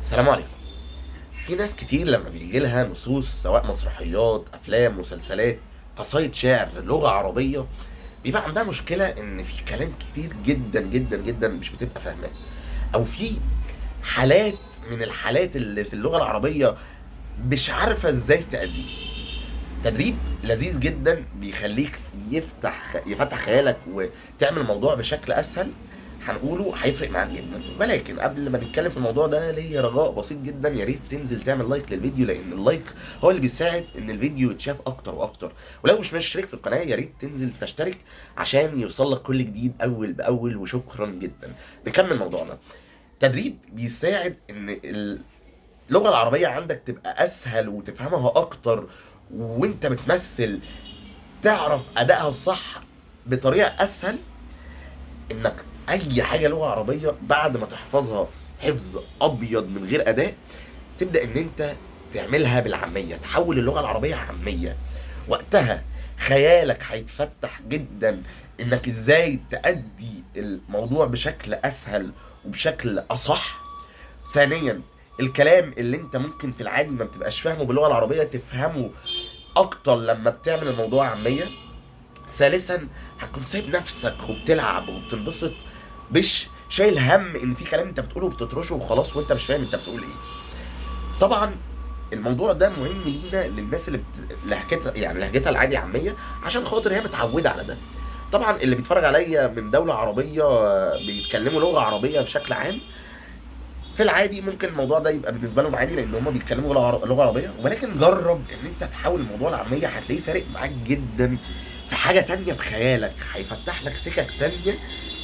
السلام عليكم. في ناس كتير لما بيجي لها نصوص سواء مسرحيات، افلام، مسلسلات، قصايد شعر، لغة عربية، بيبقى عندها مشكلة ان في كلام كتير جدا جدا جدا مش بتبقى فاهماه، او في حالات من الحالات اللي في اللغة العربية مش عارفة ازاي تأديه. تدريب لذيذ جدا بيخليك يفتح خيالك وتعمل الموضوع بشكل اسهل، هنقوله هيفرق معاك جدا. ولكن قبل ما نتكلم في الموضوع ده ليا رجاء بسيط جدا، يا ريت تنزل تعمل لايك للفيديو، لان اللايك هو اللي بيساعد ان الفيديو يتشاف اكتر واكتر. ولو مش مشترك في القناه يا ريت تنزل تشترك عشان يوصل لك كل جديد اول باول. وشكرا جدا. نكمل موضوعنا. تدريب بيساعد ان اللغة العربية عندك تبقى أسهل وتفهمها أكتر، وأنت بتمثل تعرف أدائها الصح بطريقة أسهل. إنك أي حاجة لغة عربية بعد ما تحفظها حفظ أبيض من غير أداء، تبدأ إن أنت تعملها بالعامية، تحول اللغة العربية عامية. وقتها خيالك هيتفتح جدا إنك إزاي تأدي الموضوع بشكل أسهل وبشكل أصح. ثانيا، الكلام اللي انت ممكن في العادي ما بتبقاش فاهمه باللغه العربيه تفهمه اكتر لما بتعمل الموضوع عاميه. ثالثا، هتكون سايب نفسك وبتلعب وبتنبسط، مش شايل هم ان في كلام انت بتقوله وبتطرشه وخلاص وانت مش فاهم انت بتقول ايه. طبعا الموضوع ده مهم لينا للناس اللي لهجتها يعني لهجتها العادي عاميه، عشان خاطر هي متعوده على ده. طبعا اللي بيتفرج عليا من دوله عربيه بيتكلموا لغه عربيه بشكل عام، في العادي ممكن الموضوع ده يبقى بالنسبه لهم عادي لان هم بيتكلموا لغه عربيه. ولكن جرب ان انت تحول الموضوع العاميه، هتلاقيه فارق معاك جدا في حاجه تانية في خيالك، هيفتح لك سكك تانية.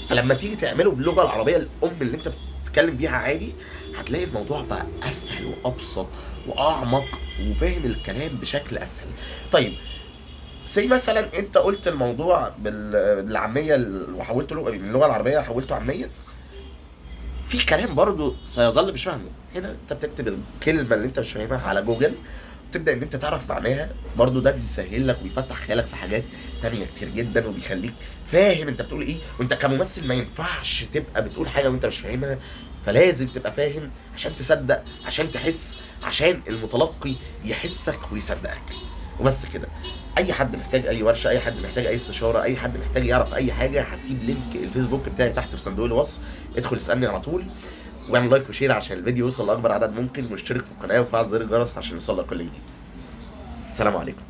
فلما تيجي تعمله باللغه العربيه الام اللي انت بتتكلم بيها عادي، هتلاقي الموضوع بقى اسهل وابسط واعمق وفاهم الكلام بشكل اسهل. طيب، زي مثلا انت قلت الموضوع بالعاميه وحولته من اللغه العربيه حولته عاميه، في كلام برضه سيظل مش فاهمه. هنا انت بتكتب الكلمه اللي انت مش فاهمها على جوجل، تبدا ان انت تعرف معناها. برضه ده بيسهل لك ويفتح خيالك في حاجات تانية كتير جدا، وبيخليك فاهم انت بتقول ايه. وانت كممثل ما ينفعش تبقى بتقول حاجه وانت مش فاهمها، فلازم تبقى فاهم عشان تصدق، عشان تحس، عشان المتلقي يحسك ويصدقك. وبس كده. اي حد محتاج اي ورشه، اي حد محتاج اي استشاره، اي حد محتاج يعرف اي حاجه، هسيب لينك الفيسبوك بتاعي تحت في صندوق الوصف، ادخل اسالني على طول. واعمل لايك وشير عشان الفيديو يوصل لاكبر عدد ممكن، واشترك في القناه وفعل زر الجرس عشان يوصلك كل جديد. السلام عليكم.